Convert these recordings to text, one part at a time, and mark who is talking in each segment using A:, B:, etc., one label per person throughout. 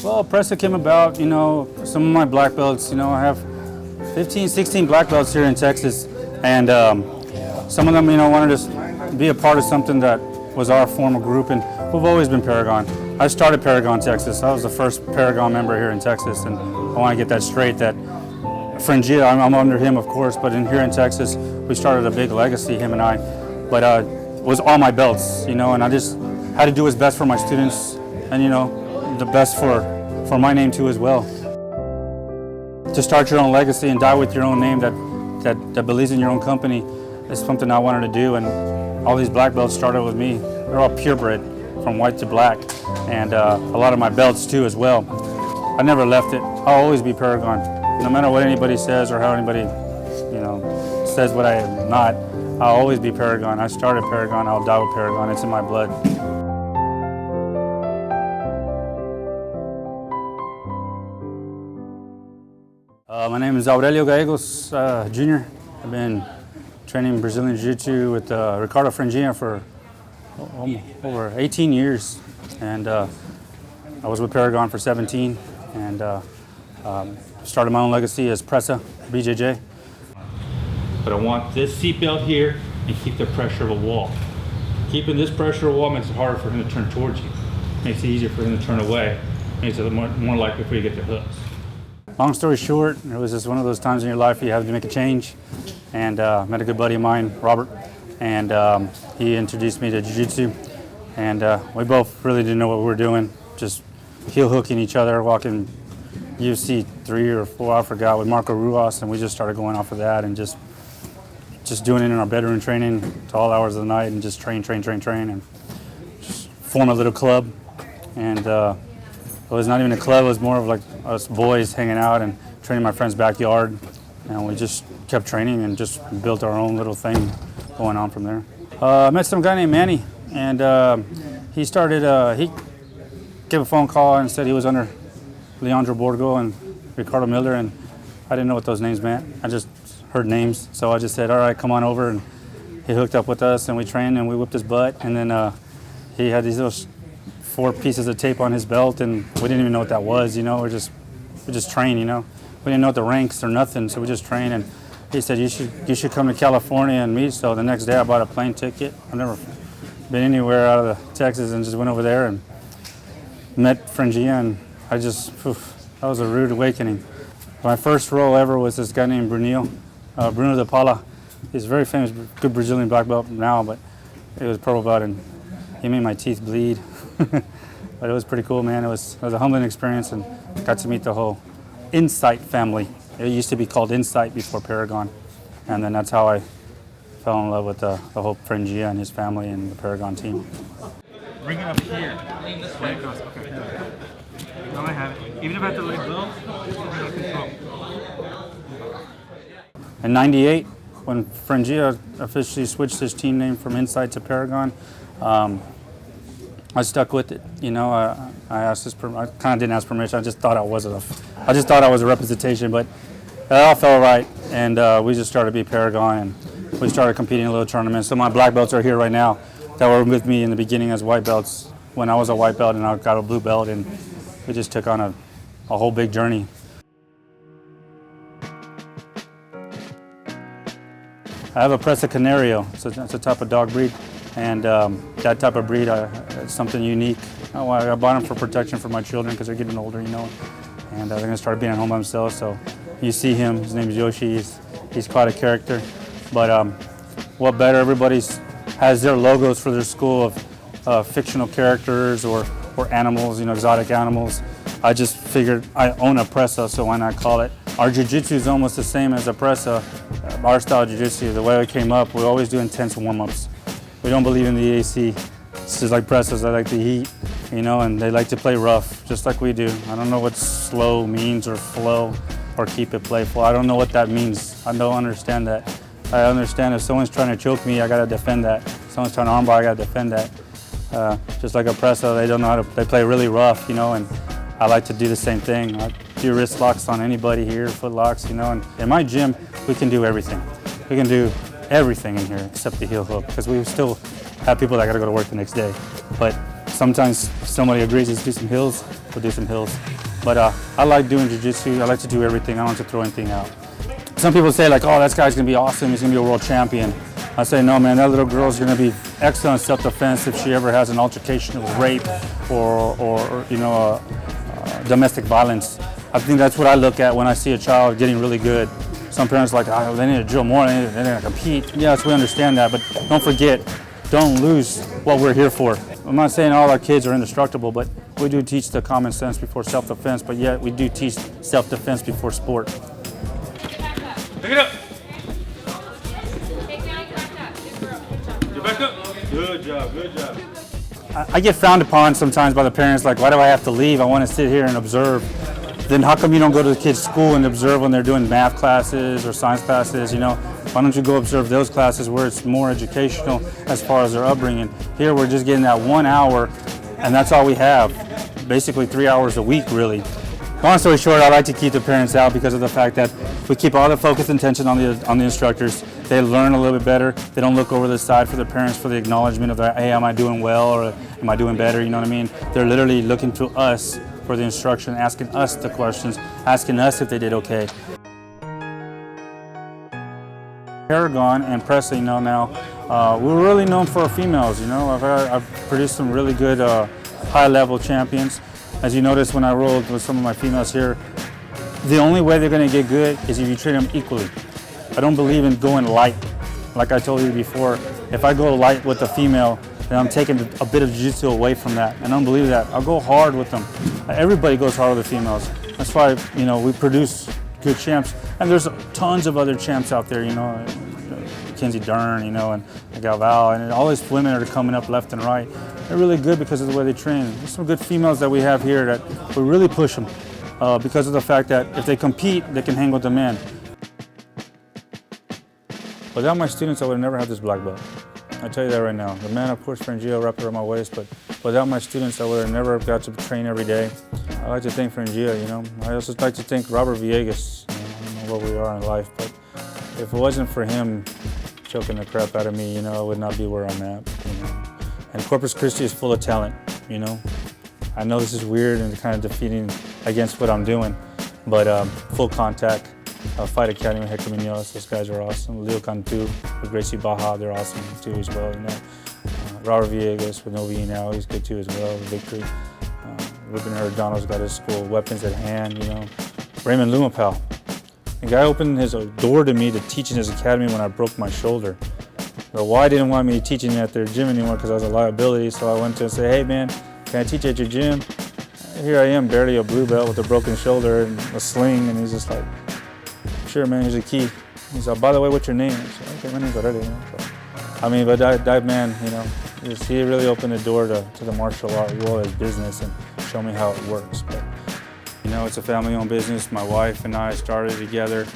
A: Well, Presa came about, some of my black belts, I have 15, 16 black belts here in Texas, and some of them, wanted to be a part of something that was our formal group, and we've always been Paragon. I started Paragon, Texas. I was the first Paragon member here in Texas, and I want to get that straight, that Fringia, I'm under him, of course, but here in Texas, we started a big legacy, him and I, but it was all my belts, and I just had to do what's best for my students, and, the best for my name too as well. To start your own legacy and die with your own name that believes in your own company is something I wanted to do, and all these black belts started with me. They're all purebred, from white to black, and a lot of my belts too as well. I never left it. I'll always be Paragon. No matter what anybody says or how anybody, says what I am not, I'll always be Paragon. I started Paragon, I'll die with Paragon. It's in my blood. My name is Aurelio Gallegos, Jr. I've been training Brazilian Jiu Jitsu with Ricardo Fringia for over 18 years. And I was with Paragon for 17 and started my own legacy as Presa BJJ. But I want this seatbelt here and keep the pressure of a wall. Keeping this pressure of a wall makes it harder for him to turn towards you. Makes it easier for him to turn away. Makes it more likely for you to get the hooks. Long story short, it was just one of those times in your life you have to make a change. And met a good buddy of mine, Robert, and he introduced me to Jiu-Jitsu. And we both really didn't know what we were doing, just heel hooking each other, walking UFC 3 or 4, I forgot, with Marco Ruas, and we just started going off of that and just doing it in our bedroom, training to all hours of the night, and just train, and just form a little club. And it was not even a club, it was more of like us boys hanging out and training in my friend's backyard. And we just kept training and just built our own little thing going on from there. I met some guy named Manny, and he gave a phone call and said he was under Leandro Borgo and Ricardo Miller, and I didn't know what those names meant. I just heard names, so I just said, all right, come on over, and he hooked up with us, and we trained, and we whipped his butt, and then he had these little 4 pieces of tape on his belt, and we didn't even know what that was, we just trained, We didn't know what the ranks or nothing, so we just trained, and he said, you should come to California and meet. So the next day I bought a plane ticket. I've never been anywhere out of Texas, and just went over there and met Fringia, and that was a rude awakening. My first role ever was this guy named Bruno de Paula. He's a very famous, good Brazilian black belt now, but it was purple belt, and he made my teeth bleed. But it was pretty cool, man. It was a humbling experience, and got to meet the whole Insight family. It used to be called Insight before Paragon, and then that's how I fell in love with the whole Fringia and his family and the Paragon team.
B: Bring it up here. There it goes. Okay. Now I have it. Even if I have to let go, control.
A: In '98, when Fringia officially switched his team name from Insight to Paragon, I stuck with it. I asked I kind of didn't ask permission. I just thought I was a representation, but it all felt right, and we just started to be Paragon, and we started competing in little tournaments. So my black belts are here right now that were with me in the beginning as white belts when I was a white belt, and I got a blue belt, and we just took on a whole big journey. I have a Presa Canario. It's a type of dog breed, and that type of breed is something unique. I bought them for protection for my children because they're getting older, and they're going to start being at home by themselves. So you see him, his name is Yoshi. He's quite a character. But what better, everybody has their logos for their school of fictional characters or animals, exotic animals. I just figured I own a Presa, so why not call it? Our jiu-jitsu is almost the same as a Presa. Our style jiu-jitsu, the way it came up, we always do intense warm-ups. We don't believe in the AC. It's just like Presas, they like the heat, and they like to play rough, just like we do. I don't know what slow means or flow or keep it playful. I don't know what that means. I don't understand that. I understand if someone's trying to choke me, I gotta defend that. If someone's trying to armbar, I gotta defend that. Just like a Presa, they don't know how to, they play really rough, and I like to do the same thing. I do wrist locks on anybody here, foot locks, and in my gym, we can do everything. We can do everything in here except the heel hook, because we still have people that gotta go to work the next day. But sometimes if somebody agrees to do some hills, we'll do some hills. But I like doing jiu-jitsu. I like to do everything. I don't like to throw anything out. Some people say like, oh, that guy's gonna be awesome. He's gonna be a world champion. I say, no, man, that little girl's gonna be excellent self-defense if she ever has an altercation of rape or you know, domestic violence. I think that's what I look at when I see a child getting really good. Some parents are like, oh, they need to drill more, they need to compete. Yes, we understand that, but don't forget, don't lose what we're here for. I'm not saying all our kids are indestructible, but we do teach the common sense before self-defense, but yet we do teach self-defense before sport.
B: Pick it up. Get back up. Good job, good job.
A: I get frowned upon sometimes by the parents, like, why do I have to leave? I want to sit here and observe. Then how come you don't go to the kids' school and observe when they're doing math classes or science classes, you know? Why don't you go observe those classes where it's more educational as far as their upbringing? Here we're just getting that 1 hour, and that's all we have. Basically 3 hours a week, really. Long story short, I like to keep the parents out because of the fact that we keep all the focus and attention on the instructors. They learn a little bit better. They don't look over the side for the parents for the acknowledgement of that, hey, am I doing well or am I doing better, you know what I mean? They're literally looking to us for the instruction, asking us the questions, asking us if they did okay. Paragon and Presa, you know, now, we're really known for our females, you know. I've produced some really good high-level champions. As you notice when I rolled with some of my females here, the only way they're going to get good is if you treat them equally. I don't believe in going light. Like I told you before, if I go light with a female, then I'm taking a bit of jiu-jitsu away from that. And I don't believe that. I'll go hard with them. Everybody goes hard with the females. That's why, you know, we produce good champs. And there's tons of other champs out there, you know, Kenzie Dern, you know, and Galval, and all these women are coming up left and right. They're really good because of the way they train. There's some good females that we have here that we really push them because of the fact that if they compete, they can hang with the men. Without my students, I would have never had this black belt. I tell you that right now. The man, of course, Frangio wrapped around my waist, but without my students, I would have never got to train every day. I like to thank Frangio, you know. I also like to thank Robert Villegas. You know, I don't know where we are in life, but if it wasn't for him choking the crap out of me, you know, I would not be where I'm at, you know. And Corpus Christi is full of talent, you know. I know this is weird and kind of defeating against what I'm doing, but full contact. Fight Academy, Hector Munoz, those guys are awesome. Leo Cantu with Gracie Baja, they're awesome too as well, you know. Robert Villegas with Novi now, he's good too as well, with Victory. Ruben Herradano's got his school, Weapons at Hand, you know. Raymond Lumapal. The guy opened his door to me to teach in his academy when I broke my shoulder. The Y didn't want me teaching at their gym anymore because I was a liability, so I went to him and said, hey man, can I teach at your gym? Here I am, barely a blue belt with a broken shoulder and a sling, and he's just like, sure man, here's a key. He's like, by the way, what's your name? I said, okay, my name's Aurelio. So, I mean, but that man, you know, he really opened the door to the martial art world as business and show me how it works. But, you know, it's a family-owned business. My wife and I started together.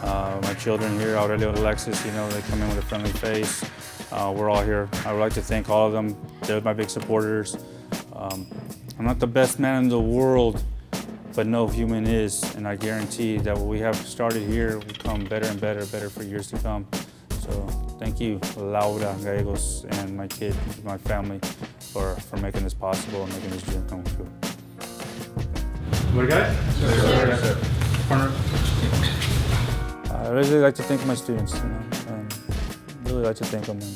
A: My children here, Aurelio and Alexis, you know, they come in with a friendly face. We're all here. I would like to thank all of them. They're my big supporters. I'm not the best man in the world, but no human is, and I guarantee that what we have started here will come better and better for years to come. So thank you, Laura Gallegos, and my kid, my family, for making this possible and making this dream come true.
B: What guys? Yes, sir.
A: I really like to thank my students, you know, and really like to thank them, and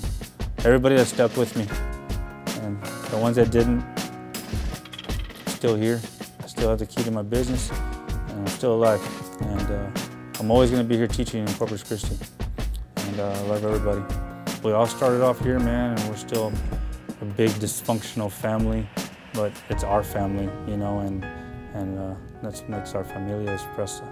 A: everybody that stepped with me, and the ones that didn't, still here. I still have the key to my business, and I'm still alive. And I'm always going to be here teaching in Corpus Christi, and I love everybody. We all started off here, man, and we're still a big dysfunctional family, but it's our family, you know, and that's what makes our familia as Presa.